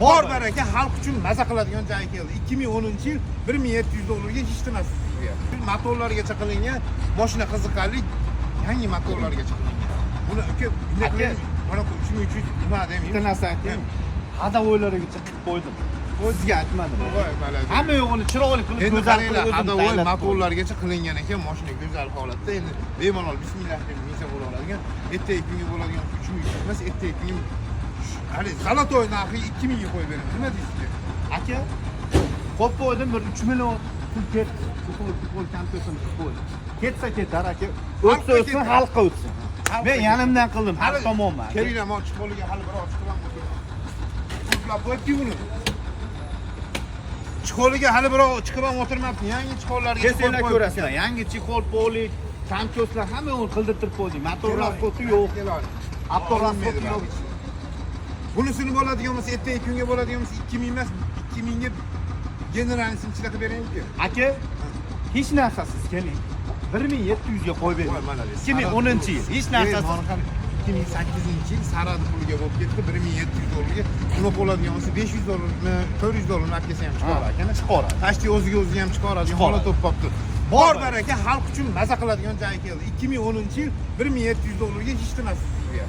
Bor baraka xalq uchun maza qiladigan joy keldi. 2010-yil 1700 dollarga hech narsa sizga. Motorlargacha qilingan, mashina qiziqarli, yangi motorlargacha qilingan. Buni aka mana 3300 nima deyman? Bitta narsa aytaymi? Hada o'ylarigacha qilib qo'ydim. O'ziga aytmadim. Voy baladi. Hamma yo'g'ini chiroyli qilib Endi go'zal qaranglar, qilib hada o'y motorlargacha qilingan ekan, mashina go'zal holatda. Endi bemalol bismillah deb minsa bo'la oladigan, ertaga kunga bo'ladigan 3000 emas, ertaga kunga hali zalotoy narxi 2000 ga qo'yib beraman. Nima deysiz? aka qo'yib qo'ydim, bir 3 million pul ketdi. Futbol kampiyonini qilib qo'ydim. Ketsa ketar aka. O'tsa o'tsin, xalqqa o'tsin. Men yanimdan qildim, har tomonman. Kelinglar, men chiqoliga hali biror chiqaman. Uxlab qo'yibdi buni. Chiqoliga hali biror chiqaman o'tirmabdi. Yangi chiqollarga Kesinglar ko'rasizlar. Yangi chexol, polik, kampiyonlar hamma yo'l qildirib qo'ydik. Motor rasxoti yo'q. Avto rasxoti yo'q. Bunisini bo'ladigan bo'lsa, ertaga kunga bo'ladigan bo'lsa 2000 emas, 2000 ga generalnisini chiqarib beraymi-ku? Aka, hech narsasiz keling. 1700 ga qo'yib bering. 2010-yil hech narsasiz. 2008-yil saradi puliga bo'lib ketdi, 1700 dollarga. Uni bo'ladigan bo'lsa 500 dollarmi, 400 dollarmi akasi ham chiqaradi. Akani chiqaradi. Tashti o'ziga o'zi ham chiqaradi. Holat topibdi. Bor baraka xalq uchun maza qiladigan joy keldi. 2010-yil 1700 dollarga hech narsa sizga.